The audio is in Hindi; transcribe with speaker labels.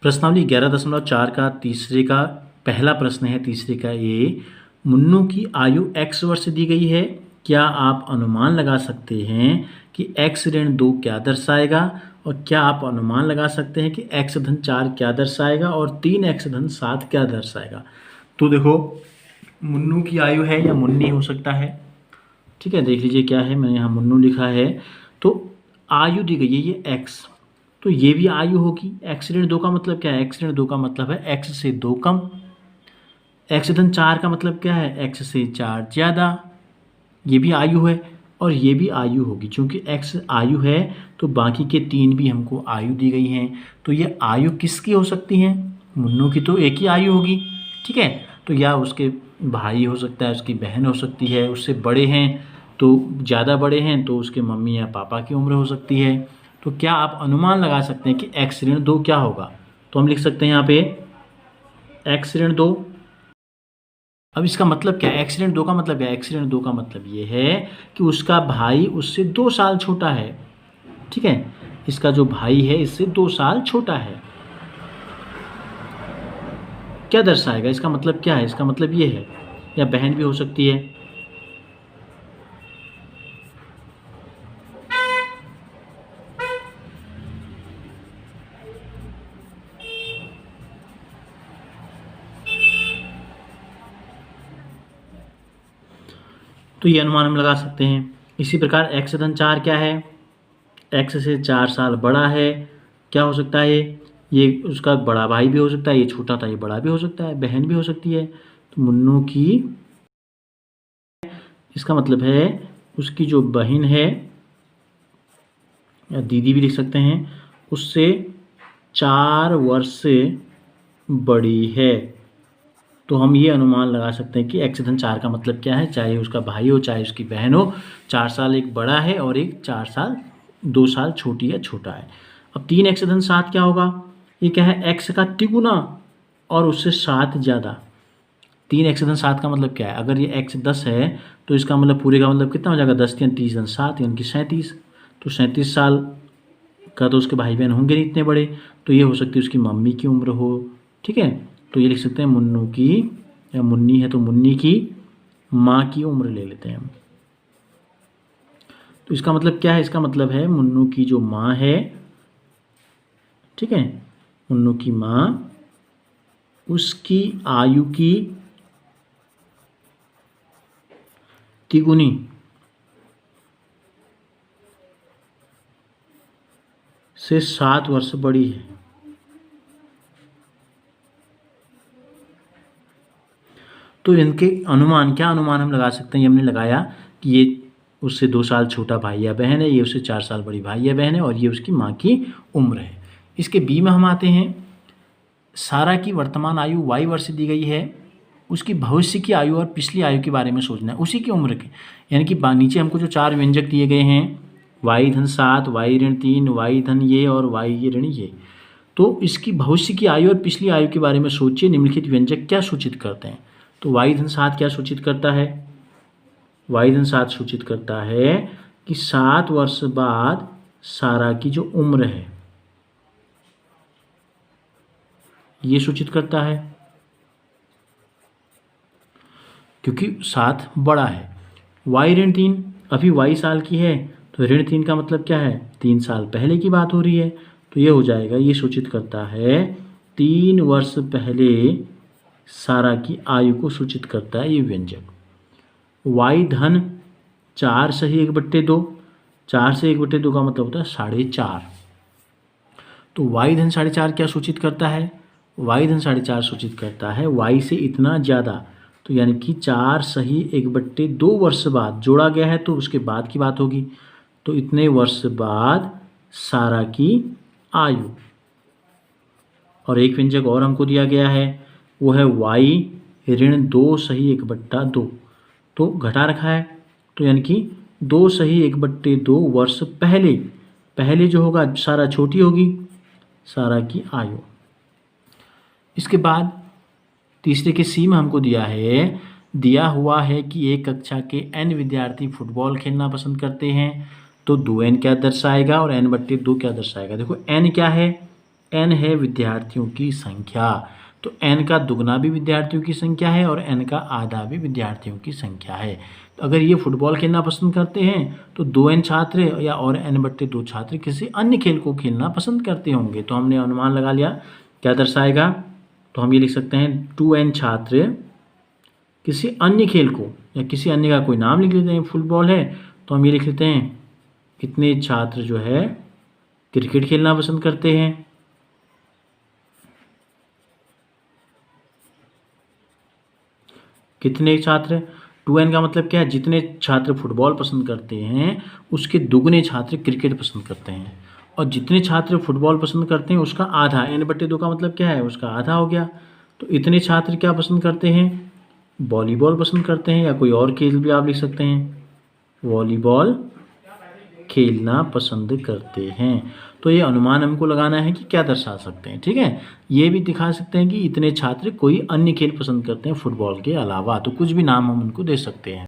Speaker 1: प्रश्नावली 11.4 का तीसरे का पहला प्रश्न है। तीसरे का ये, मुन्नू की आयु x वर्ष दी गई है। क्या आप अनुमान लगा सकते हैं कि x ऋण 2 क्या दर्शाएगा, और क्या आप अनुमान लगा सकते हैं कि x धन 4 क्या दर्शाएगा और 3x धन 7 क्या दर्शाएगा। तो देखो, मुन्नू की आयु है या मुन्नी हो सकता है। ठीक है, देख लीजिए क्या है, मैंने यहाँ मुन्नू लिखा है। तो आयु दी गई है ये x, तो ये भी आयु होगी। x ऋण 2 का मतलब क्या है, x ऋण 2 का मतलब है x से 2 कम। x धन 4 का मतलब क्या है, x से 4 ज़्यादा। ये भी आयु है और ये भी आयु होगी। चूंकि x आयु है तो बाकी के 3 भी हमको आयु दी गई हैं। तो ये आयु किसकी हो सकती हैं, मुन्नू की तो एक ही आयु होगी। ठीक है, तो या उसके भाई हो सकता है, उसकी बहन हो सकती है, उससे बड़े हैं तो ज़्यादा बड़े हैं तो उसके मम्मी या पापा की उम्र हो सकती है। तो क्या आप अनुमान लगा सकते हैं कि x ऋण 2 क्या होगा। तो हम लिख सकते हैं यहाँ पे x ऋण 2। अब इसका मतलब क्या है, x ऋण 2 का मतलब क्या है, x ऋण 2 का मतलब ये है कि उसका भाई उससे 2 साल छोटा है। ठीक है, इसका जो भाई है इससे 2 साल छोटा है। क्या दर्शाएगा, इसका मतलब क्या है, इसका मतलब ये है, या बहन भी हो सकती है। तो ये अनुमान हम लगा सकते हैं। इसी प्रकार x धन 4 क्या है, x से 4 साल बड़ा है। क्या हो सकता है, ये उसका बड़ा भाई भी हो सकता है, ये छोटा था ये बड़ा भी हो सकता है, बहन भी हो सकती है। तो मुन्नू की, इसका मतलब है उसकी जो बहन है या दीदी भी लिख सकते हैं, उससे 4 वर्ष से बड़ी है। तो हम ये अनुमान लगा सकते हैं कि x धन 4 का मतलब क्या है, चाहे उसका भाई हो चाहे उसकी बहन हो, 4 साल एक बड़ा है और एक 4 साल 2 साल छोटी या छोटा है। अब 3x धन 7 क्या होगा, ये क्या है, x का तिगुना और उससे 7 ज़्यादा। 3x धन 7 का मतलब क्या है, अगर ये x 10 है तो इसका मतलब पूरे का मतलब कितना हो जाएगा, 10 3 30 धन 7 यानी कि 37। तो 37 साल का तो उसके भाई बहन होंगे नहीं इतने बड़े, तो ये हो सकती है उसकी मम्मी की उम्र हो। ठीक है, तो ये लिख सकते हैं मुन्नू की, या मुन्नी है तो मुन्नी की माँ की उम्र ले लेते हैं हम। तो इसका मतलब क्या है, इसका मतलब है मुन्नू की जो माँ है, ठीक है, मुन्नू की माँ, उसकी आयु की तिगुनी से 7 वर्ष बड़ी है। तो इनके अनुमान, क्या अनुमान हम लगा सकते हैं, ये हमने लगाया कि ये उससे 2 साल छोटा भाई या बहन है, ये उससे 4 साल बड़ी भाई या बहन है, और ये उसकी माँ की उम्र है। इसके बी में हम आते हैं। सारा की वर्तमान आयु y वर्ष दी गई है, उसकी भविष्य की आयु और पिछली आयु के बारे में सोचना है, उसी की उम्र के। यानी कि नीचे हमको जो 4 व्यंजक दिए गए हैं, y धन 7, y ऋण 3, y धन ये और y ये ऋण ये, तो इसकी भविष्य की आयु और पिछली आयु के बारे में सोचिए। निम्नलिखित व्यंजक क्या सूचित करते हैं। तो y धन 7 क्या सूचित करता है, y धन 7 सूचित करता है कि 7 वर्ष बाद सारा की जो उम्र है ये सूचित करता है, क्योंकि 7 बड़ा है। y ऋण 3, अभी y साल की है तो ऋण 3 का मतलब क्या है, 3 साल पहले की बात हो रही है, तो ये हो जाएगा, ये सूचित करता है 3 वर्ष पहले सारा की आयु को सूचित करता है ये व्यंजक। y धन 4 सही 1/2, 4 से 1/2 का मतलब होता है 4.5। तो y धन 4.5 क्या सूचित करता है, y धन 4.5 सूचित करता है y से इतना ज़्यादा। तो यानी कि 4 सही 1/2 वर्ष बाद जोड़ा गया है तो उसके बाद की बात होगी। तो इतने वर्ष बाद सारा की आयु। और एक व्यंजक और हमको दिया गया है, वो है y ऋण 2 सही 1/2, तो घटा रखा है, तो यानी कि 2 सही 1/2 वर्ष पहले जो होगा सारा छोटी होगी, सारा की आयु। इसके बाद तीसरे के सी में हमको दिया हुआ है कि एक कक्षा के n विद्यार्थी फुटबॉल खेलना पसंद करते हैं, तो 2n क्या दर्शाएगा और n/2 क्या दर्शाएगा। देखो n क्या है, n है विद्यार्थियों की संख्या। तो n का दुगना भी विद्यार्थियों की संख्या है और n का आधा भी विद्यार्थियों की संख्या है। तो अगर ये फुटबॉल खेलना पसंद करते हैं तो 2n छात्र या और n/2 छात्र किसी अन्य खेल को खेलना पसंद करते होंगे। तो हमने अनुमान लगा लिया, क्या दर्शाएगा? तो हम ये लिख सकते हैं 2n छात्र किसी अन्य खेल को, या किसी अन्य का कोई नाम लिख लेते हैं, फुटबॉल है तो हम ये लिख लेते हैं कितने छात्र जो है क्रिकेट खेलना पसंद करते हैं। कितने छात्र, 2n का मतलब क्या है? जितने छात्र फुटबॉल पसंद करते हैं उसके दुगने छात्र क्रिकेट पसंद करते हैं, और जितने छात्र फुटबॉल पसंद करते हैं उसका आधा, n/2 का मतलब क्या है? उसका आधा हो गया। तो इतने छात्र क्या पसंद करते हैं? वॉलीबॉल पसंद करते हैं, या कोई और खेल भी आप लिख सकते हैं, वॉलीबॉल खेलना पसंद करते हैं। तो ये अनुमान हमको लगाना है कि क्या दर्शा सकते हैं, ठीक है। ये भी दिखा सकते हैं कि इतने छात्र कोई अन्य खेल पसंद करते हैं फुटबॉल के अलावा, तो कुछ भी नाम हम उनको दे सकते हैं।